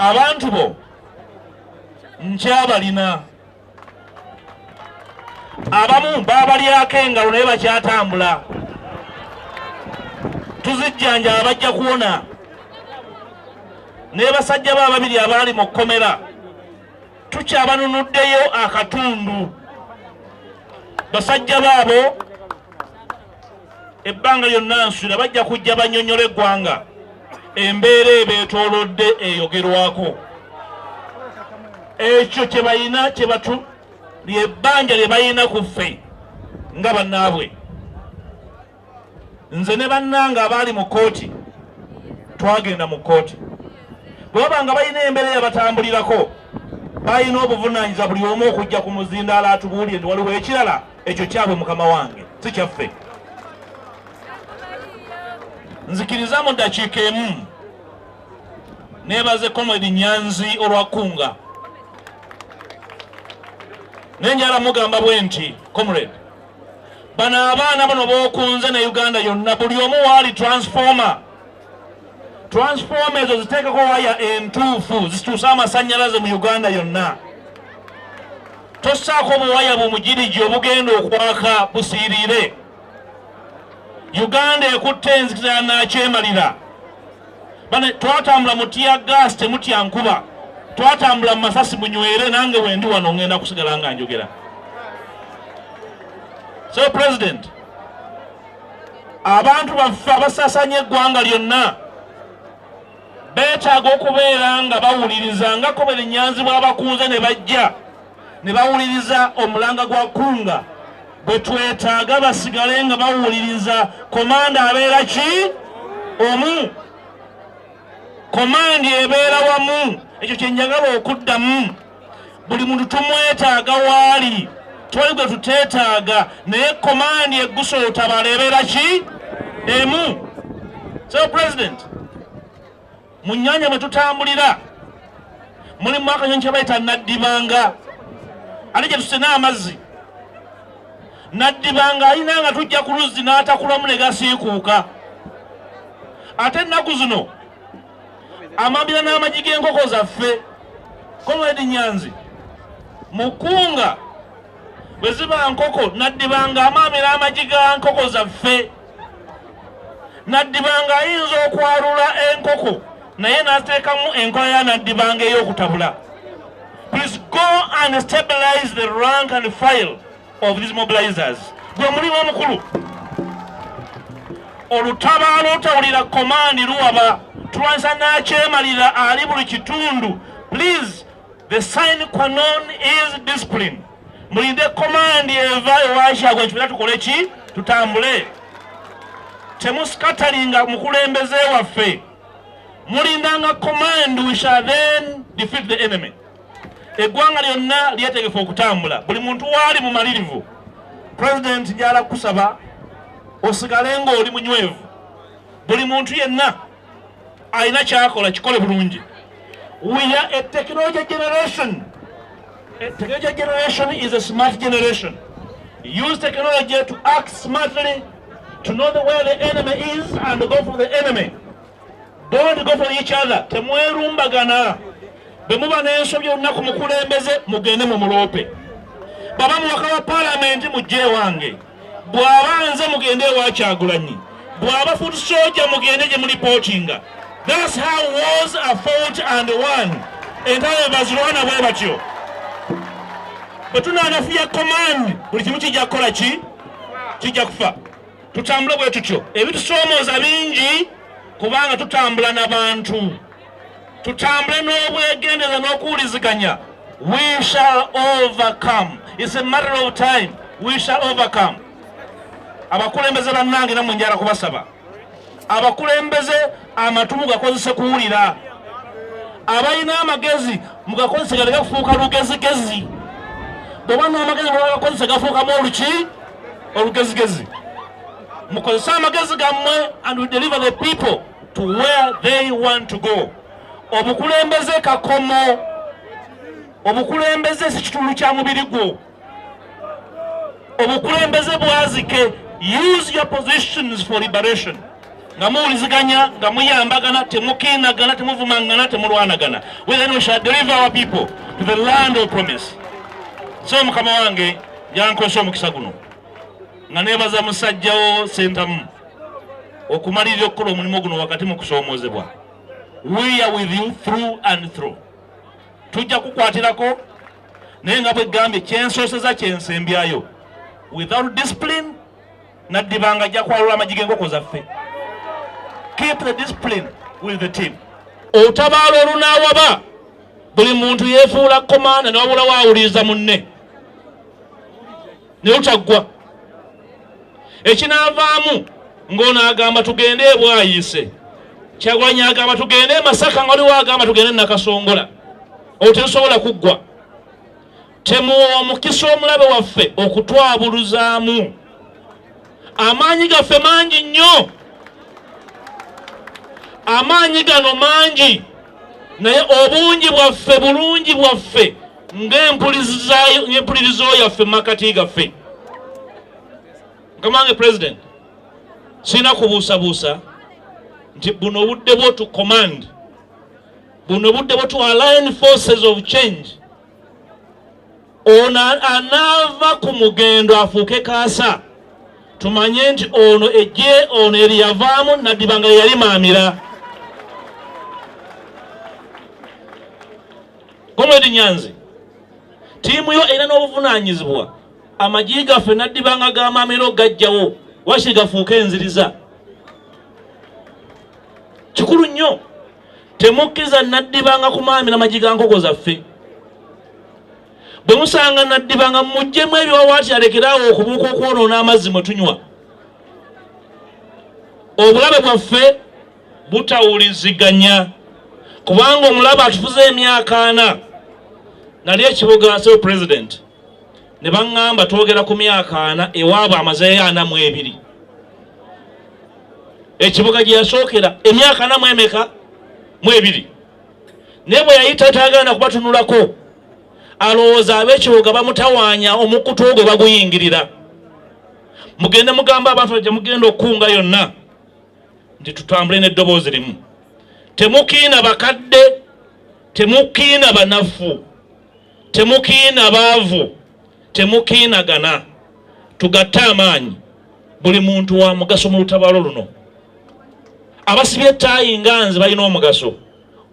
abantu bo nkyabalina abamu babalyako engalo naye bakyatambula tuzijjanja bajja kuwona naye basajja ba babiri abaali mu kkomera tukyabanunuddeyo akatundu basajja baabo ebbanga lyonna nsula bajja kujja banyonyola eggwanga embeera ebeetoolodde eyogerwako ekyo kye balina kyebatu lyebbanja lye balina ku ffe nga bannaabwe nze ne bannange abaali mu kooti twagenda mu kooti bwebaba nga balina embeera yabatambulirako balina obuvunaanyiza buli omu okujja ku muzindaala atubuulire nti waliwo ekirala ekyo kyabwe mukama wange si kyaffe nzikiriza mu ddakiika emu neebaze Comrade Nyanzi olwakunga nenjala mugamba bwe nti comrade bano abaana bano b'okunze ne Uganda yonna buli omu waali transformer ezo ziteekako waya entuufu zituusa amasannyalaze mu Uganda yonna tossaako obuwaya bumugirigi obugenda okwaka busiiriire Uganda ekutte enzikiriza nakyemalira bane twatambula mu tear gas temutya nkuba twatambula mu masasi munywere nange wendi wano ngenda kusigala nga njogera so president abantu baffe abasasanya eggwanga lyonna beetaaga okubeera nga bawuliriza nga Comrade Nyanzi bw'abakunze ne bajja ne bawuliriza omulanga gwa kunga bwe twetaaga basigale nga bawuliriza komanda abeera ki omu komandi ebeera wamu ekyo kye njagala okuddamu buli muntu tumwetaaga waali twali gwe tuteetaaga naye komandi eggusa otabala ebeera ki emu so president mu nnyanja mwe tutambulira mulimu akanyonyi kye bayita naddibanga ate gye tusena amazzi naddibanga alina nga tujja ku luzzi n'atakulamu ne gasiikuuka ate ennaku zino amambira n'amagi g'enkoko zaffe Comrade Nyanzi mukunga bwe ziba nkoko naddibanga amaamira amagi ga nkoko zaffe naddibanga ayinza okwalula enkoko naye n'ateekamu enkola ya naddibanga ey'okutabula. Please go and stabilize the rank and file of these mobilizers. Gwe mulimu omukulu olutabaalo otawulira komandi luwaba tulwanyisa n'akyemalira ali buli kitundu. Please, the sign qua non is discipline. Mulinde komandi eva ewashagwe nkibeera tukole ki tutambule temusikatalinga mukulembeze waffe mulindanga command, we shall then defeat the enemy. Eggwanga lyonna lyetegefu okutambula buli muntu waali mumalirivu. President njala kusaba osigale ng'oli munywevu buli muntu yenna alina kyakola kikole bulungi. We are a technology generation. A technology generation is a smart generation. Use technology to act smartly, to know where the enemy is and go for the enemy. Don't go for each other. Temwerumbagana. Bemuba n'ensobi olunaku mukulembeze mugende mu mulope. Baba muwaka wa parliament mujje wange. Bw'aba nze mugende ewa Kyagulanyi. Bw'aba foot soldier mugende gye mulipotinga. That's how wars are fought and won. Entire bazirwana bwe batyo. Betunaanafuya command buli kimu kijja kukola ki kijja kufa. Tutambula bwe tutyo. Ebitusoomooza bingi kubanga tutambula n'abantu. Tutambule n'obwegendeza n'okuwuliziganya. We shall overcome. It's a matter of time. We shall overcome. Abakulembeze bannange namwe njala kubasaba. Abakulembeze amatu mugakozese kuwulira. Abalina amagezi mugakozese galeka kufuuka lugezigezi. Bw'obana amagezi mugakozese gafuukamu olugezigezi. Mukozese amagezi gammwe and we deliver the people to where they want to go. Obukulembeze kakomo. Obukulembeze si kitundu kya mubiri gwo. Obukulembeze bwazike. Use your positions for liberation. nga muwuliziganya nga muyambagana temukiinagana temuvumangana temulwanagana. Then we shall deliver our people to the land of promise. So mukama wange yankosa omukisa guno nga nebaza musajjawo Sentamu okumalirira okukola omulimu guno wakati mu kusoomozebwa. We are with you through and through. Tujja kukwatirako naye nga bwe gambye kyensooseza kyensembyayo. Without discipline naddibanga ajja kwalula amagi g'enkoko zaffe. Keep the discipline with the team. Otabaalo olunaawaba buli muntu yeefuula komanda ne wabula waawuliriza munne ne lutaggwa. Ekinaavaamu ng'ono agamba tugende e Bwayiise, Kyagulanyi agamba tugende e Masaka, nga waliwo agamba tugende e Nakasongola. Tetusobola kuggwa. Temuwa omukisa omulabe waffe okutwabuluzaamu. Amaanyi gaffe mangi nnyo. Amaanyi gano mangi naye obungi bwaffe bulungi bwaffe ng'empulirizo yaffe makati gaffe. Nkamange President, sina kubuusabuusa nti buno budde bwo to command, buno budde bwo to align forces of change. Ono anaava ku mugendo afuuke kaasa, tumanye nti ono ejje ono eriyavaamu naddibanga yali maamira. Comrade Nyanzi, tiimu yo erina n'obuvunaanyizibwa. Amagi gaffe naddibanga g'amaamiro gajjawo waki gafuuke enziriza. Kikulu nnyo temukkiriza naddibanga kumaamira amagi ga nkoko zaffe. Bwe musanga naddibanga muggyemu ebiwawaati alekeraawo okubuuka okwonoona amazzi mwe tunywa. Obulabe bwaffe butawuliziganya kubanga omulabe atufuze emyaka 4. Nali ekibuga Sir President ne baŋŋamba twogera ku myaka 4 ewaabwe amazeeyo 42. Ekibuga gye yasookera emyaka 4 mwemeka mu 2. Naye bwe yayita taagenda kubatunulako alowooza ab'ekibuga bamutawaanya omukutu gwe baguyingirira. Mugende mugamba abantu gye mugenda okukunga yonna nti tutambule n'eddoboozi limu. Temukiina bakadde, temukiina banafu, temukiina baavu, temukiinagana. Tugatte amaanyi, buli muntu wa mugaso mu lutabaalo luno. Abasibye ettaayi nga nze balina omugaso.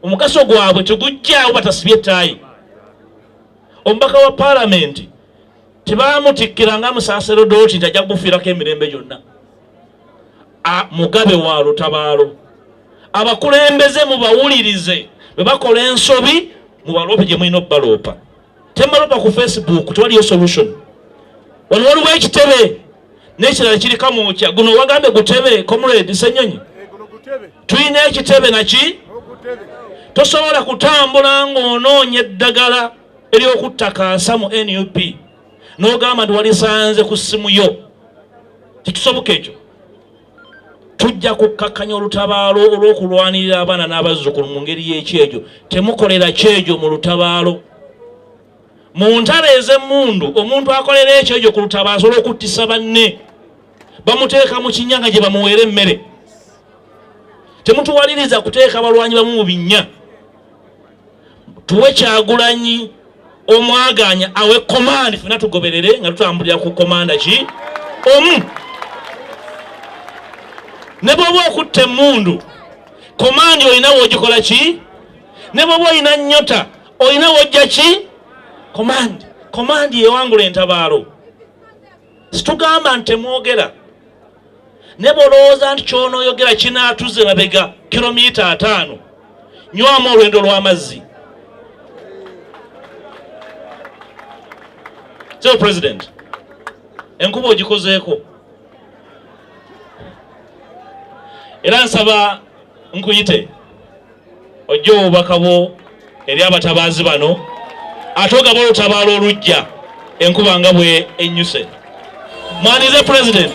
Omugaso gwabwe tegujjaawo batasibye ettaayi. Omubaka wa Paalamenti tebaamutikkira nga Musaasero Dooti nti ajja kubufiirako emirembe gyonna. Mugabe wa lutabaalo. Abakulembeze mubawulirize, bwe bakola ensobi mubaloope gye mulina okubaloopa. Temubaloopa ku Facebook, tewaliyo solution. Wano waliwo ekitebe n'ekirala kiri Kamuukya. Guno wagambe gutebe, Comrade Ssenyonyi. Tulina ekitebe naki? Tosobola kutambula ng'onoonya eddagala ery'okutta kaasa mu NUP n'ogamba nti walisanze ku ssimu yo. Tekisoboka ekyo. Tujja kukkakkanya olutabaalo olw'okulwanirira abaana n'abazzukulu mu ngeri y'ekyejo. Temukolera kyejo mu lutabaalo. Mu ntalo ez'emmundu omuntu akolera ekyejo ku lutabaalo asobola okuttisa banne. Bamuteeka mu kinnya nga gye bamuweera emmere. Temutuwaliriza kuteeka abalwanyi bamu mu binnya. Tuwe Kyagulanyi omwaganya awe komandi ffenna tugoberere nga tutambulira ku komanda ki omu. Ne bw'oba okutta emmundu komandi olina w'ogikola ki? Ne bw'oba olina nnyota olina w'ojja ki? Komandi yewangula entabaalo. Situgamba nti temwogera. Ne bw'olowooza nti ky'onooyogera kinaatuze mabega kilomita 5, nywamu olwendo lw'amazzi. Sir President, enkuba ogikozeeko. Era nsaba nkuyite ojja obubaka bwo eri abatabaazi bano ate ogaba olutabaalo olujja enkuba nga bwe ennyuse. Mwanize President.